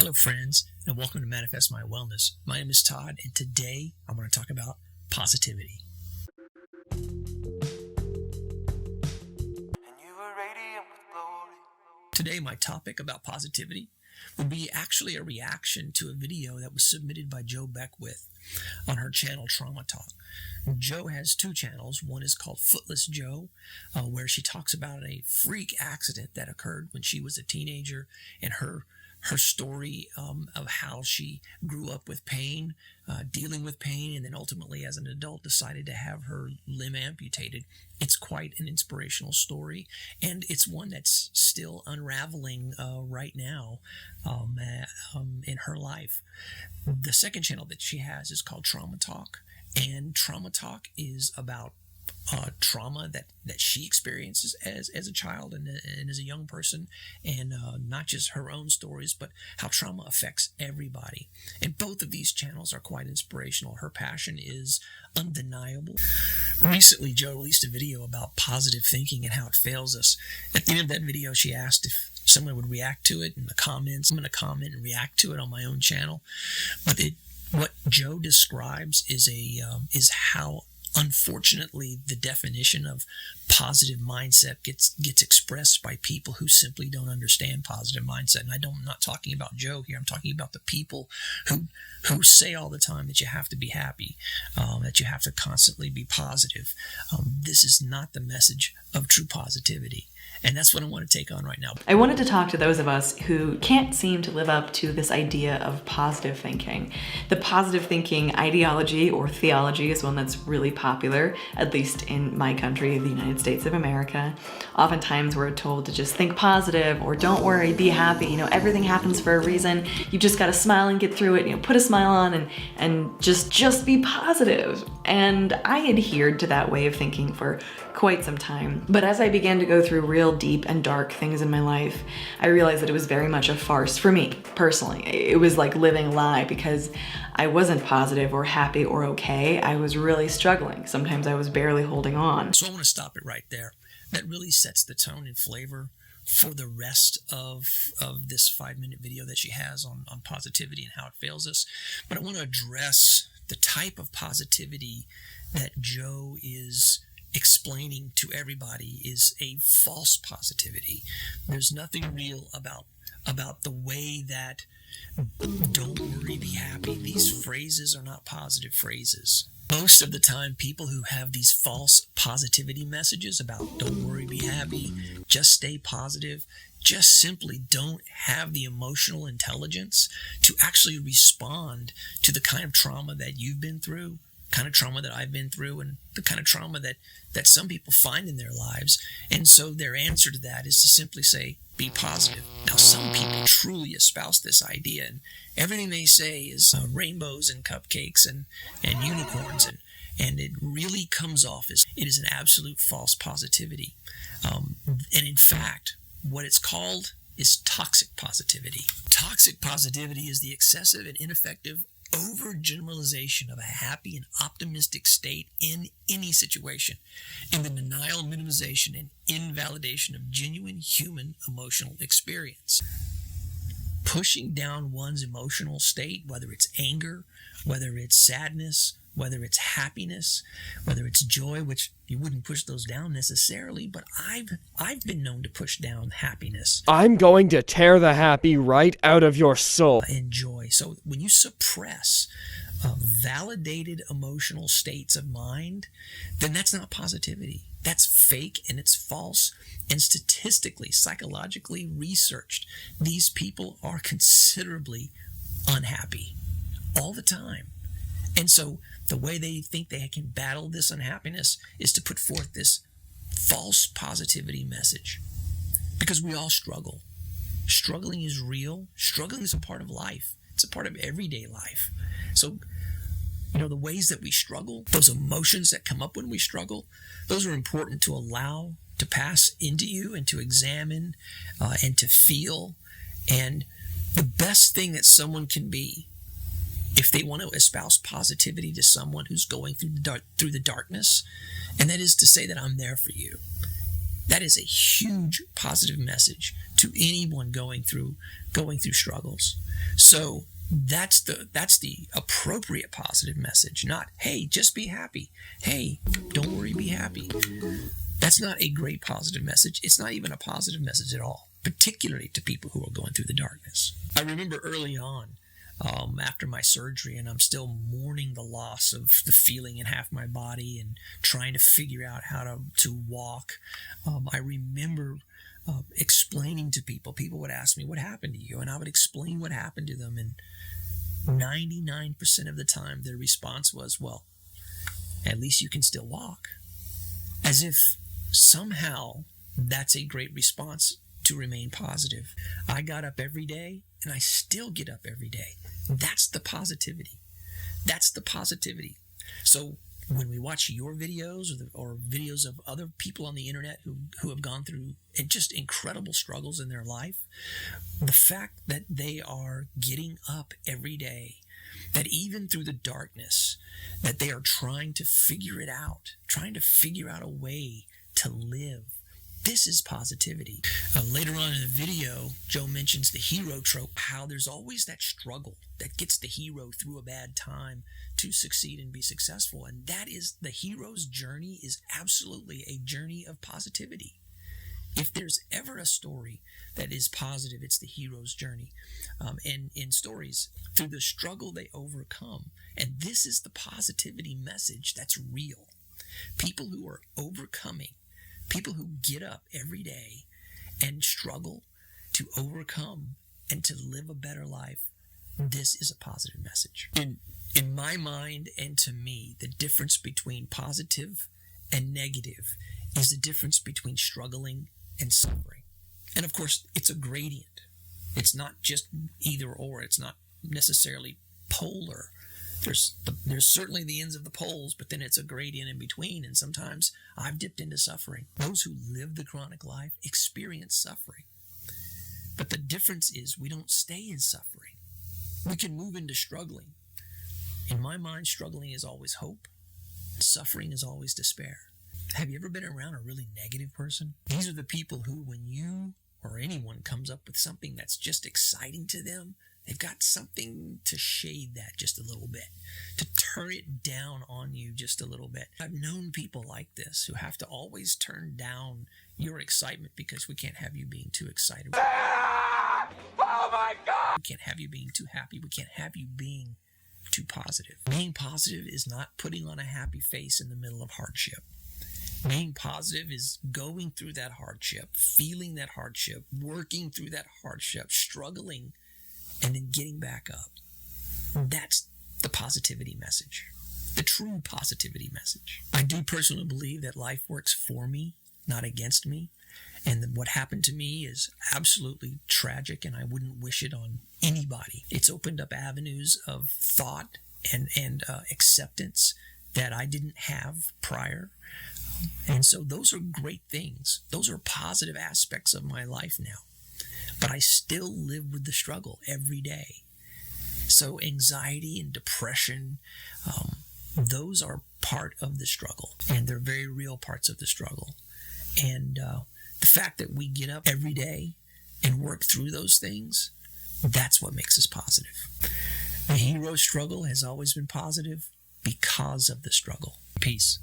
Hello friends, and welcome to Manifest My Wellness. My name is Todd, and today I want to talk about positivity. Today my topic about positivity will be actually a reaction to a video that was submitted by Jo Beckwith on her channel Trauma Talk. Jo has two channels. One is called Footless Jo, where she talks about a freak accident that occurred when she was a teenager and her story of how she grew up with pain, dealing with pain, and then ultimately as an adult decided to have her limb amputated. It's quite an inspirational story, and it's one that's still unraveling right now in her life. The second channel that she has is called Trauma Talk, and Trauma Talk is about trauma that she experiences as a child and as a young person, and not just her own stories, but how trauma affects everybody. And both of these channels are quite inspirational. Her passion is undeniable. Recently, Jo released a video about positive thinking and how it fails us. At the end of that video, she asked if someone would react to it in the comments. I'm going to comment and react to it on my own channel. But what Jo describes is how, unfortunately, the definition of positive mindset gets expressed by people who simply don't understand positive mindset. And I'm not talking about Jo here. I'm talking about the people who say all the time that you have to be happy, that you have to constantly be positive. This is not the message of true positivity. And that's what I want to take on right now. I wanted to talk to those of us who can't seem to live up to this idea of positive thinking. The positive thinking ideology or theology is one that's really popular, at least in my country, the United States of America. Oftentimes we're told to just think positive, or don't worry, be happy. Everything happens for a reason. You just got to smile and get through it. Put a smile on and just be positive. And I adhered to that way of thinking for quite some time. But as I began to go through real deep and dark things in my life, I realized that it was very much a farce for me, personally. It was like living a lie, because I wasn't positive or happy or okay. I was really struggling. Sometimes I was barely holding on. So I want to stop it right there. That really sets the tone and flavor for the rest of this 5-minute video that she has on positivity and how it fails us. But I want to address the type of positivity that Jo is explaining to everybody is a false positivity. There's nothing real about the way that "don't worry, be happy." These phrases are not positive phrases. Most of the time, people who have these false positivity messages about "don't worry, be happy," just stay positive, just simply don't have the emotional intelligence to actually respond to the kind of trauma that you've been through, kind of trauma that I've been through, and the kind of trauma that some people find in their lives. And so their answer to that is to simply say, be positive. Now, some people truly espouse this idea, and everything they say is rainbows and cupcakes and unicorns, and it really comes off as it is an absolute false positivity. And in fact, what it's called is toxic positivity. Toxic positivity is the excessive and ineffective overgeneralization of a happy and optimistic state in any situation, in the denial, minimization, and invalidation of genuine human emotional experience. Pushing down one's emotional state, whether it's anger, whether it's sadness, whether it's happiness, whether it's joy, which you wouldn't push those down necessarily, but I've been known to push down happiness. I'm going to tear the happy right out of your soul. And joy. So when you suppress validated emotional states of mind, then that's not positivity. That's fake, and it's false, and statistically, psychologically researched, these people are considerably unhappy all the time. And so the way they think they can battle this unhappiness is to put forth this false positivity message. Because we all struggle. Struggling is real. Struggling is a part of life. It's a part of everyday life. So, the ways that we struggle, those emotions that come up when we struggle, those are important to allow to pass into you and to examine and to feel. And the best thing that someone can be, if they want to espouse positivity to someone who's going through the darkness, and that is to say that I'm there for you. That is a huge positive message to anyone going through struggles. So that's the appropriate positive message, not, hey, just be happy. Hey, don't worry, be happy. That's not a great positive message. It's not even a positive message at all, particularly to people who are going through the darkness. I remember early on, after my surgery, and I'm still mourning the loss of the feeling in half my body and trying to figure out how to walk. I remember explaining to people would ask me, what happened to you? And I would explain what happened to them. And 99% of the time, their response was, well, at least you can still walk. As if somehow that's a great response to remain positive. I got up every day, and I still get up every day. That's the positivity. That's the positivity. So when we watch your videos or videos of other people on the internet who have gone through just incredible struggles in their life, the fact that they are getting up every day, that even through the darkness, that they are trying to figure it out, trying to figure out a way to live. This is positivity. Later on in the video, Joe mentions the hero trope, how there's always that struggle that gets the hero through a bad time to succeed and be successful. And that is, the hero's journey is absolutely a journey of positivity. If there's ever a story that is positive, it's the hero's journey. And in stories, through the struggle they overcome. And this is the positivity message that's real. People who are overcoming, people who get up every day and struggle to overcome and to live a better life, this is a positive message. In my mind and to me, the difference between positive and negative is the difference between struggling and suffering. And of course, it's a gradient. It's not just either or. It's not necessarily polar. There's certainly the ends of the poles, but then it's a gradient in between. And sometimes I've dipped into suffering. Those who live the chronic life experience suffering. But the difference is we don't stay in suffering. We can move into struggling. In my mind, struggling is always hope. Suffering is always despair. Have you ever been around a really negative person? These are the people who, when you or anyone comes up with something that's just exciting to them, they've got something to shade that just a little bit, to turn it down on you just a little bit. I've known people like this who have to always turn down your excitement because we can't have you being too excited. Oh my God! We can't have you being too happy. We can't have you being too positive. Being positive is not putting on a happy face in the middle of hardship. Being positive is going through that hardship, feeling that hardship, working through that hardship, struggling, and then getting back up. That's the positivity message, the true positivity message. I do personally believe that life works for me, not against me, and that what happened to me is absolutely tragic, and I wouldn't wish it on anybody. It's opened up avenues of thought and acceptance that I didn't have prior. And so those are great things. Those are positive aspects of my life now. But I still live with the struggle every day. So anxiety and depression, those are part of the struggle. And they're very real parts of the struggle. And the fact that we get up every day and work through those things, that's what makes us positive. The hero struggle has always been positive because of the struggle. Peace.